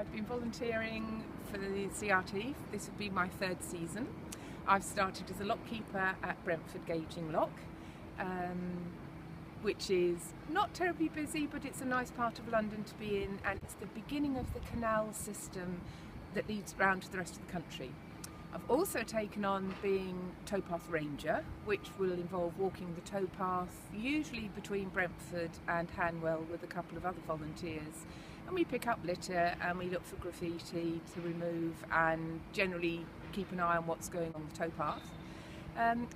I've been volunteering for the CRT. This would be my third season. I've started as a lockkeeper at Brentford Gauging Lock, which is not terribly busy, but it's a nice part of London to be in, and it's the beginning of the canal system that leads round to the rest of the country. I've also taken on being towpath ranger, which will involve walking the towpath, usually between Brentford and Hanwell with a couple of other volunteers. And we pick up litter and we look for graffiti to remove and generally keep an eye on what's going on the towpath.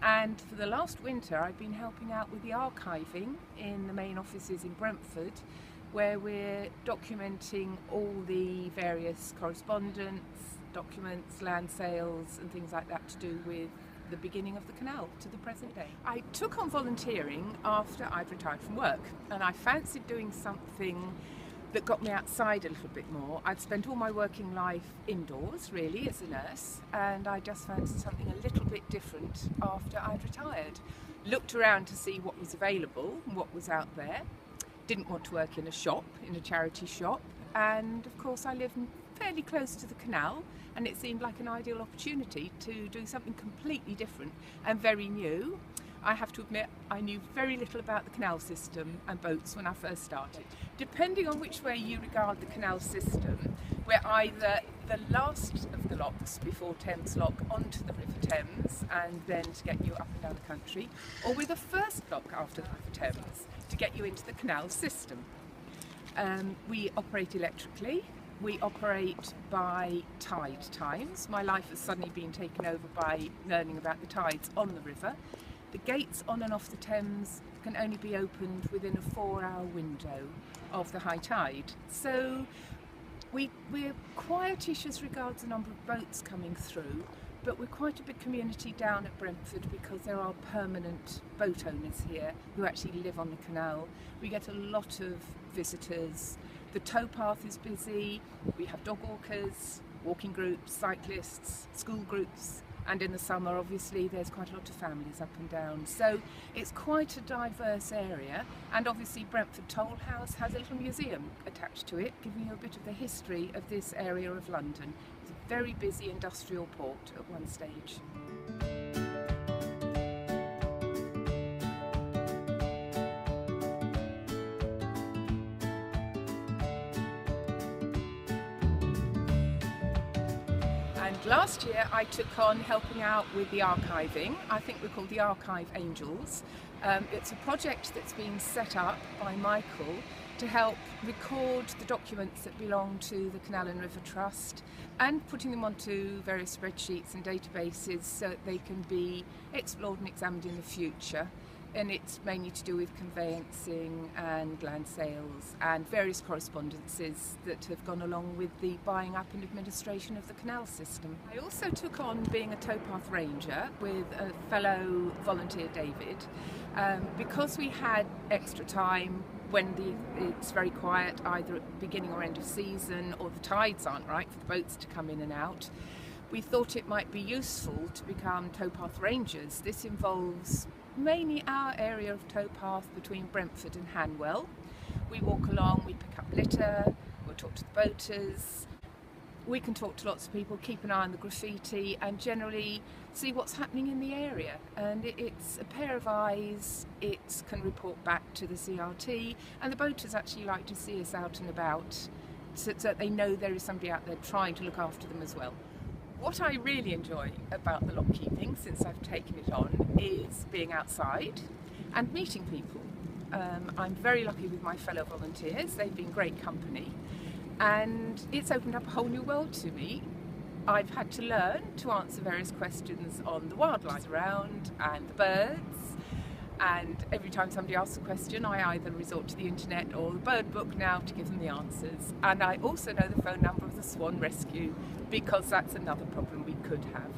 And for the last winter I've been helping out with the archiving in the main offices in Brentford, where we're documenting all the various correspondence, documents, land sales and things like that to do with the beginning of the canal to the present day. I took on volunteering after I'd retired from work, and I fancied doing something that got me outside a little bit more. I'd spent all my working life indoors really as a nurse, and I just fancied something a little bit different after I'd retired. Looked around to see what was available and what was out there. Didn't want to work in a shop, in a charity shop, and of course I live fairly close to the canal, and it seemed like an ideal opportunity to do something completely different and very new. I have to admit I knew very little about the canal system and boats when I first started. Depending on which way you regard the canal system, we're either the last of the locks before Thames Lock onto the River Thames and then to get you up and down the country, or we're the first lock after the River Thames to get you into the canal system. We operate electrically. We operate by tide times. My life has suddenly been taken over by learning about the tides on the river. The gates on and off the Thames can only be opened within a 4-hour window of the high tide. So we're quietish as regards the number of boats coming through, but we're quite a big community down at Brentford because there are permanent boat owners here who actually live on the canal. We get a lot of visitors. The towpath is busy. We have dog walkers, walking groups, cyclists, school groups, and in the summer obviously there's quite a lot of families up and down. So it's quite a diverse area, and obviously Brentford Toll House has a little museum attached to it, giving you a bit of the history of this area of London. It's a very busy industrial port at one stage. And last year I took on helping out with the archiving. I think we're called the Archive Angels. It's a project that's been set up by Michael to help record the documents that belong to the Canal River Trust and putting them onto various spreadsheets and databases so that they can be explored and examined in the future. And it's mainly to do with conveyancing and land sales and various correspondences that have gone along with the buying up and administration of the canal system. I also took on being a towpath ranger with a fellow volunteer, David, because we had extra time when it's very quiet, either at the beginning or end of season, or the tides aren't right for the boats to come in and out. We thought it might be useful to become towpath rangers. This involves mainly our area of towpath between Brentford and Hanwell. We walk along, we pick up litter, we'll talk to the boaters, we can talk to lots of people, keep an eye on the graffiti and generally see what's happening in the area. And it's a pair of eyes, it can report back to the CRT, and the boaters actually like to see us out and about so that they know there is somebody out there trying to look after them as well. What I really enjoy about the lockkeeping since I've taken it on is being outside and meeting people. I'm very lucky with my fellow volunteers, they've been great company, and it's opened up a whole new world to me. I've had to learn to answer various questions on the wildlife around and the birds, and every time somebody asks a question I either resort to the internet or the bird book now to give them the answers. And I also know the phone number of the Swan Rescue because that's another problem we could have.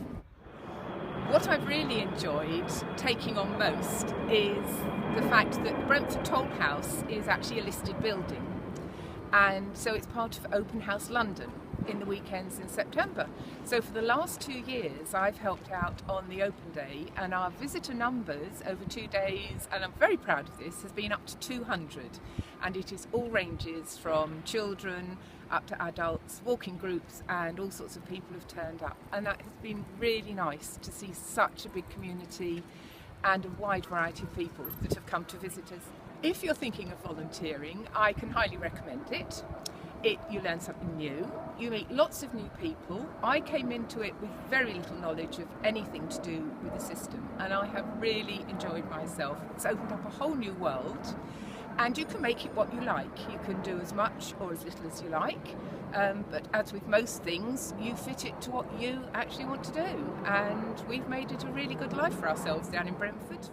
What I've really enjoyed taking on most is the fact that the Brentford Toll House is actually a listed building, and so it's part of Open House London in the weekends in September. So for the last 2 years I've helped out on the open day, and our visitor numbers over 2 days, and I'm very proud of this, has been up to 200, and it is all ranges from children up to adults, walking groups, and all sorts of people have turned up. And that has been really nice to see such a big community and a wide variety of people that have come to visit us. If you're thinking of volunteering, I can highly recommend it. You learn something new, you meet lots of new people. I came into it with very little knowledge of anything to do with the system, and I have really enjoyed myself. It's opened up a whole new world, and you can make it what you like. You can do as much or as little as you like, but as with most things, you fit it to what you actually want to do, and we've made it a really good life for ourselves down in Brentford.